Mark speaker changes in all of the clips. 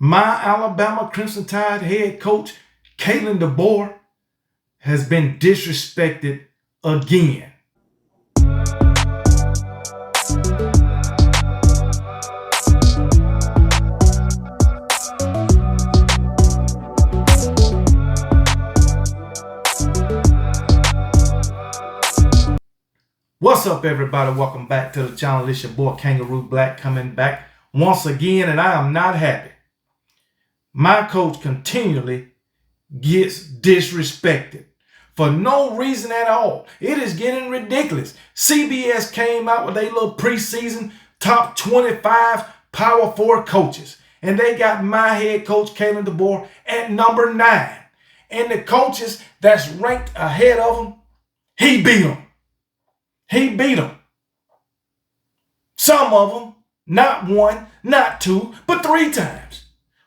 Speaker 1: My Alabama Crimson Tide head coach, Kalen Deboer, has been disrespected again. What's up, everybody? Welcome back to the channel. It's your boy Kangaroo Black coming back once again, and I am not happy. My coach continually gets disrespected for no reason at all. It is getting ridiculous. CBS came out with a little preseason top 25 Power 4 coaches, and they got my head coach, Kalen Deboer, at number 9. And the coaches that's ranked ahead of him, he beat them. He beat them. Some of them, not one, not two, but 3 times.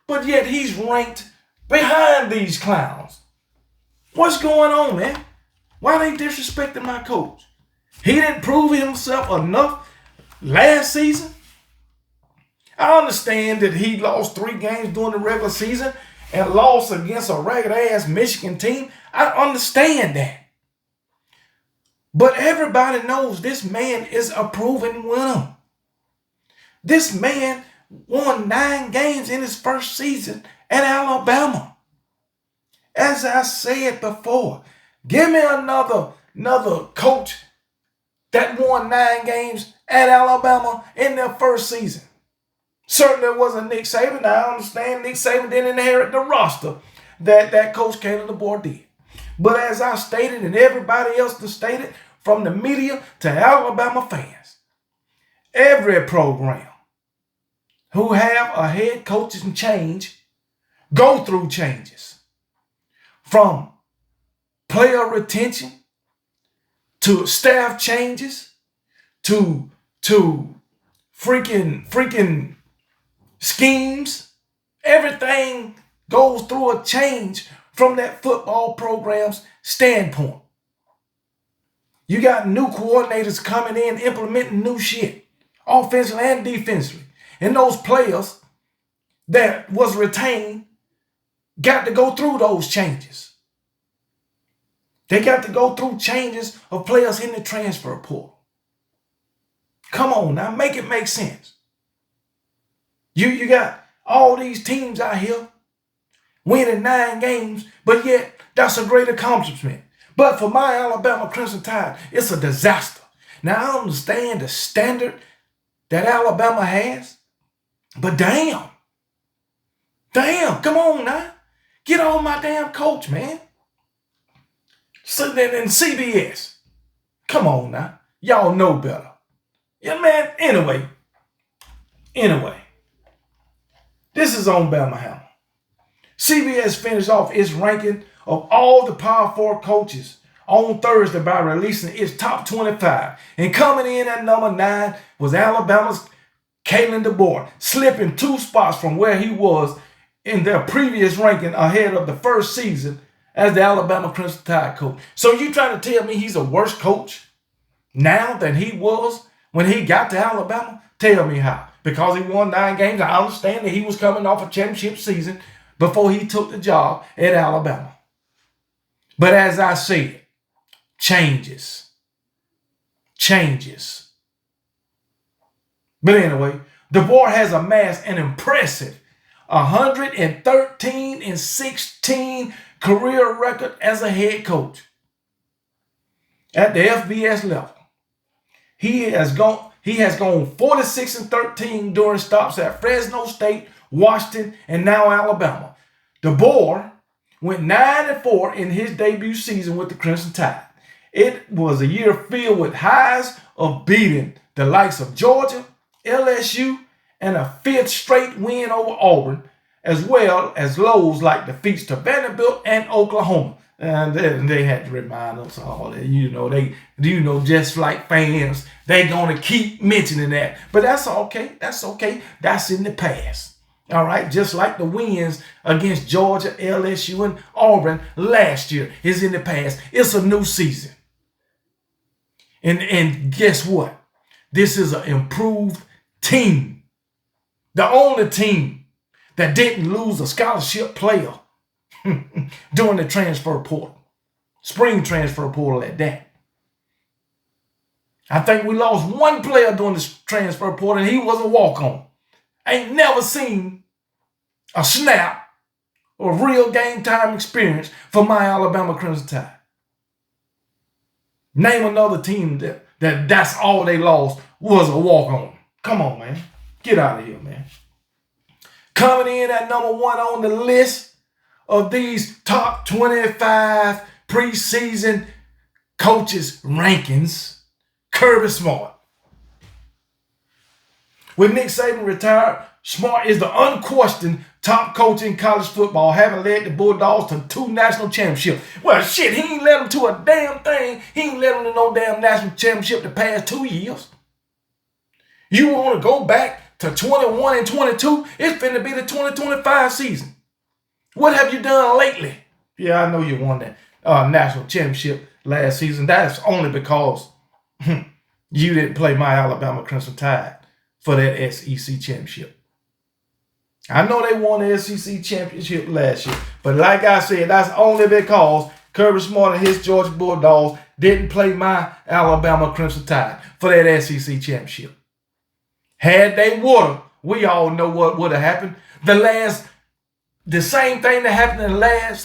Speaker 1: But yet he's ranked behind these clowns. What's going on, man? Why they disrespecting my coach? He didn't prove himself enough last season. I understand that he lost 3 games during the regular season and lost against a ragged-ass Michigan team. I understand that. But everybody knows this man is a proven winner. This man won 9 games in his first season at Alabama. As I said before, give me another coach that won 9 games at Alabama in their first season. Certainly it wasn't Nick Saban. I understand Nick Saban didn't inherit the roster that Coach Kalen Deboer did. But as I stated and everybody else stated, from the media to Alabama fans, every program who have a head coach and change go through changes. From player retention to staff changes to freaking schemes. Everything goes through a change from that football program's standpoint. You got new coordinators coming in, implementing new shit, offensively and defensively. And those players that was retained got to go through those changes. They got to go through changes of players in the transfer portal. Come on now, make it make sense. You got all these teams out here winning 9 games, but yet that's a great accomplishment. But for my Alabama Crimson Tide, it's a disaster. Now, I understand the standard that Alabama has, but damn, come on now. Get on my damn coach, man. So then in CBS, come on now. Y'all know better. Yeah, man, anyway. This is on Bama Hammer. CBS finished off its ranking of all the Power 4 coaches on Thursday by releasing its top 25. And coming in at number 9 was Alabama's Kalen Deboer, slipping 2 spots from where he was in their previous ranking ahead of the first season as the Alabama Crimson Tide coach. So you trying to tell me he's a worse coach now than he was when he got to Alabama? Tell me how. Because he won 9 games, I understand that he was coming off a championship season before he took the job at Alabama. But as I said, changes. But anyway, Deboer has amassed an impressive 113-16 career record as a head coach. At the FBS level, he has gone 46-13 during stops at Fresno State, Washington, and now Alabama. Deboer went 9-4 in his debut season with the Crimson Tide. It was a year filled with highs of beating the likes of Georgia, LSU, and a 5th straight win over Auburn, as well as lows like defeats to Vanderbilt and Oklahoma. And they had to remind us all that, just like fans, they're going to keep mentioning that. But that's okay. That's in the past. All right, just like the wins against Georgia, LSU, and Auburn last year is in the past. It's a new season. And guess what? This is an improved team. The only team that didn't lose a scholarship player during the transfer portal. Spring transfer portal at that. I think we lost one player during the transfer portal, and he was a walk-on. Ain't never seen a snap or real game time experience for my Alabama Crimson Tide. Name another team that's all they lost was a walk-on. Come on, man. Get out of here, man. Coming in at number 1 on the list of these top 25 preseason coaches rankings, Kirby Smart. With Nick Saban retired, Smart is the unquestioned top coach in college football, having led the Bulldogs to 2 national championships. Well, shit, he ain't led them to a damn thing. He ain't led them to no damn national championship the past 2 years. You want to go back to 21 and 22? It's finna be the 2025 season. What have you done lately? Yeah, I know you won that national championship last season. That's only because you didn't play my Alabama Crimson Tide for that SEC championship. I know they won the SEC championship last year, but like I said, that's only because Kirby Smart and his Georgia Bulldogs didn't play my Alabama Crimson Tide for that SEC championship. Had they would, we all know what would have happened. The same thing that happened in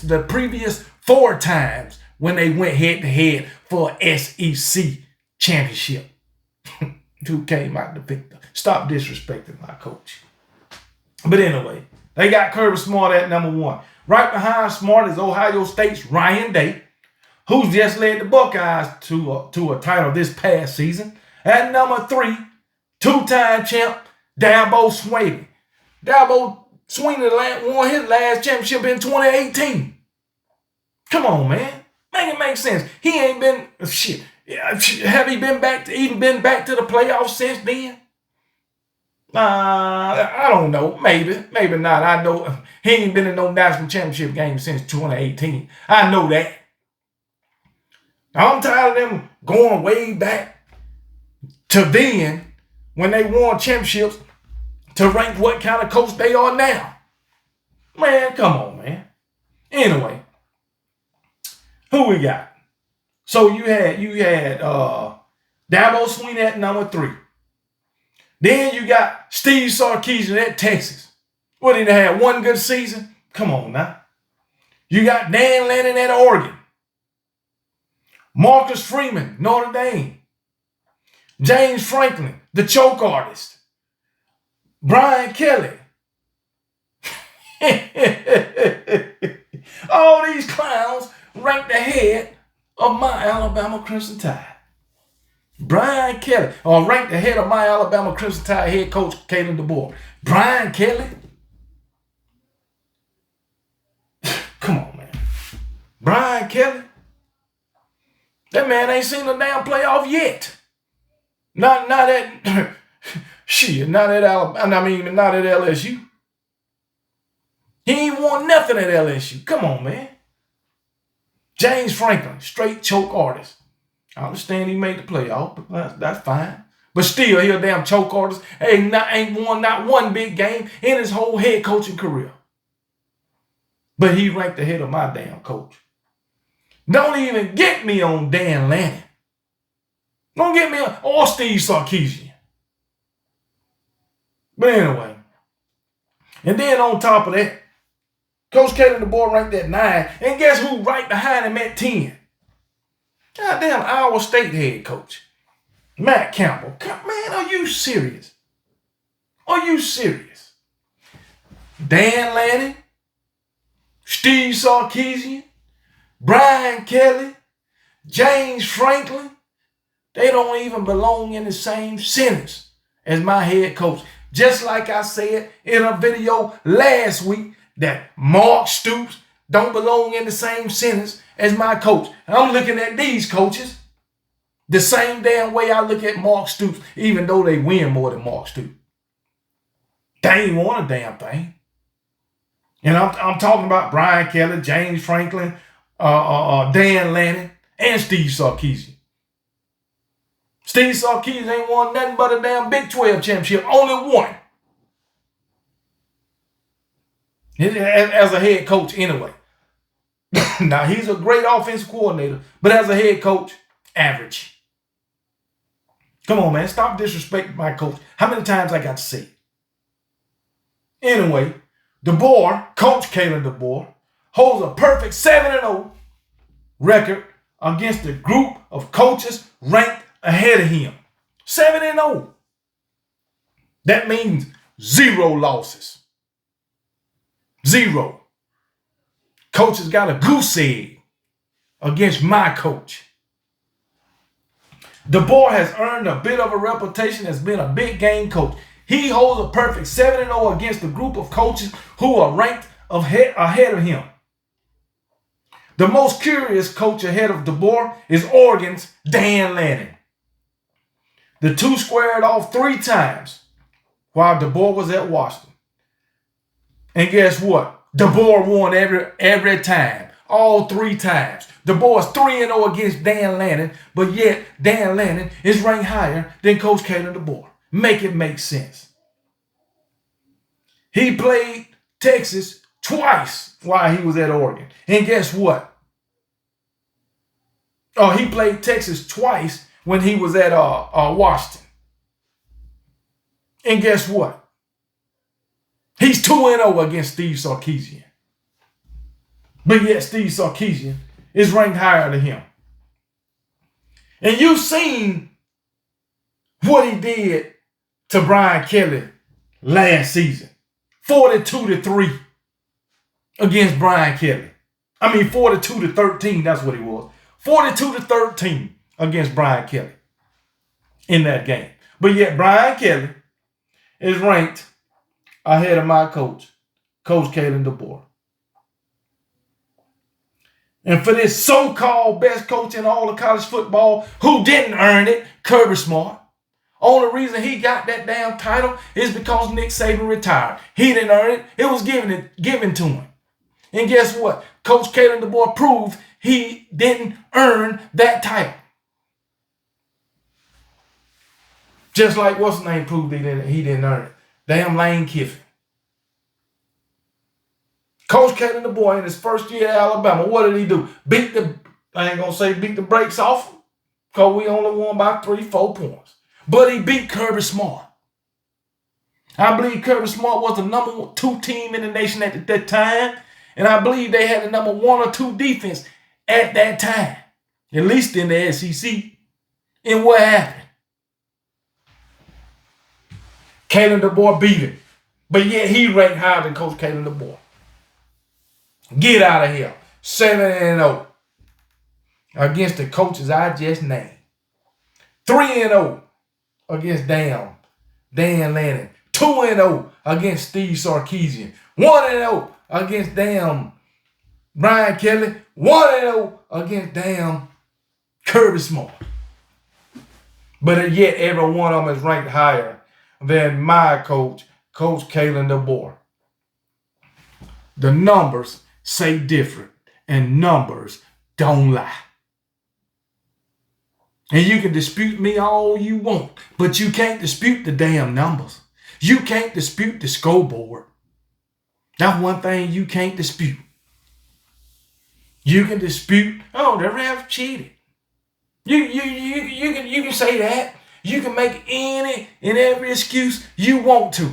Speaker 1: the previous 4 times when they went head-to-head for an SEC championship. Who came out the victor? Stop disrespecting my coach. But anyway, they got Kirby Smart at number 1. Right behind Smart is Ohio State's Ryan Day, who's just led the Buckeyes to a title this past season. At number 3, 2-time champ Dabo Swinney. Dabo Swinney won his last championship in 2018. Come on, man. Make it make sense. He ain't been shit. Have he been back to the playoffs since then? I don't know. Maybe not. I know he ain't been in no national championship game since 2018. I know that. I'm tired of them going way back to then when they won championships to rank what kind of coach they are now. Man, come on, man. Anyway, who we got? So you had Dabo Swinney at number 3. Then you got Steve Sarkisian at Texas. What, did he have? 1 good season? Come on now. You got Dan Lanning at Oregon. Marcus Freeman, Notre Dame. James Franklin, the choke artist. Brian Kelly. All these clowns ranked ahead of my Alabama Crimson Tide. Brian Kelly, ranked ahead of my Alabama Crimson Tide head coach, Kalen Deboer. Brian Kelly? Come on, man. Brian Kelly? That man ain't seen a damn playoff yet. Not at shit, not at Alabama, not at LSU. He ain't won nothing at LSU. Come on, man. James Franklin, straight choke artist. I understand he made the playoff, but that's fine. But still, he a damn choke artist. Ain't won not one big game in his whole head coaching career. But he ranked ahead of my damn coach. Don't even get me on Dan Lanning. Don't get me on or Steve Sarkisian. But anyway. And then on top of that, Coach Kalen Deboer ranked at 9. And guess who right behind him at 10? Goddamn Iowa State head coach, Matt Campbell. Man, are you serious? Are you serious? Dan Lanning, Steve Sarkisian, Brian Kelly, James Franklin, they don't even belong in the same sentence as my head coach. Just like I said in a video last week that Mark Stoops don't belong in the same sentence as my coach. I'm looking at these coaches the same damn way I look at Mark Stoops, even though they win more than Mark Stoops. They ain't won a damn thing. And I'm talking about Brian Kelly, James Franklin, Dan Lanning, and Steve Sarkisian. Steve Sarkisian ain't won nothing but a damn Big 12 championship. Only one. as a head coach anyway. Now, he's a great offensive coordinator, but as a head coach, average. Come on, man. Stop disrespecting my coach. How many times I got to say it? Anyway, Deboer, Coach Kalen Deboer, holds a perfect 7-0 record against a group of coaches ranked ahead of him. 7-0. That means 0 losses. 0. Coach has got a goose egg against my coach. Deboer has earned a bit of a reputation as being a big game coach. He holds a perfect 7-0 against a group of coaches who are ranked ahead of him. The most curious coach ahead of Deboer is Oregon's Dan Lanning. The two squared off 3 times while Deboer was at Washington. And guess what? Deboer won every time, all 3 times. Deboer is 3-0 against Dan Lanning, but yet Dan Lanning is ranked higher than Coach Kalen Deboer. Make it make sense. He played Texas twice while he was at Oregon. And guess what? Oh, he played Texas twice when he was at Washington. And guess what? He's 2-0 against Steve Sarkisian. But yet Steve Sarkisian is ranked higher than him. And you've seen what he did to Brian Kelly last season. 42-3 against Brian Kelly. 42-13, that's what he was. 42-13 against Brian Kelly in that game. But yet Brian Kelly is ranked ahead of my coach, Coach Kalen Deboer. And for this so-called best coach in all of college football who didn't earn it, Kirby Smart. Only reason he got that damn title is because Nick Saban retired. He didn't earn it. It was given to him. And guess what? Coach Kalen Deboer proved he didn't earn that title. Just like what's his name proved he didn't earn it. Damn Lane Kiffin. Coach Kalen Deboer in his first year at Alabama, what did he do? I ain't going to say beat the brakes off him, because we only won by 3-4 points. But he beat Kirby Smart. I believe Kirby Smart was the number 2 team in the nation at that time. And I believe they had the number 1 or 2 defense at that time. At least in the SEC. And what happened? Kalen Deboer beat him. But yet he ranked higher than Coach Kalen Deboer. Get out of here. 7-0 against the coaches I just named. 3-0 against Dan Lanning. 2-0 against Steve Sarkisian. 1-0 against Brian Kelly. 1-0 against Kirby Smart. But yet every one of them is ranked higher than my coach, Coach Kalen Deboer. The numbers say different, and numbers don't lie. And you can dispute me all you want, but you can't dispute the damn numbers. You can't dispute the scoreboard. That's one thing you can't dispute. You can dispute, oh, the ref cheated. You can say that. You can make any and every excuse you want to.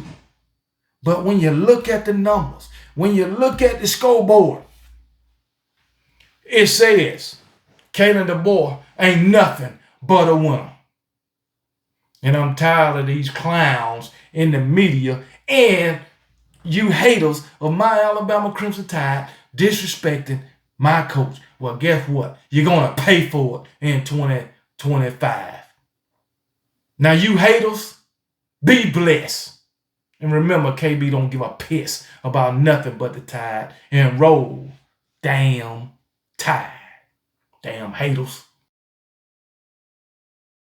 Speaker 1: But when you look at the numbers, when you look at the scoreboard, it says Kalen Deboer ain't nothing but a winner. And I'm tired of these clowns in the media and you haters of my Alabama Crimson Tide disrespecting my coach. Well, guess what? You're going to pay for it in 2025. Now, you haters, be blessed. And remember, KB don't give a piss about nothing but the Tide. And roll damn Tide. Damn haters.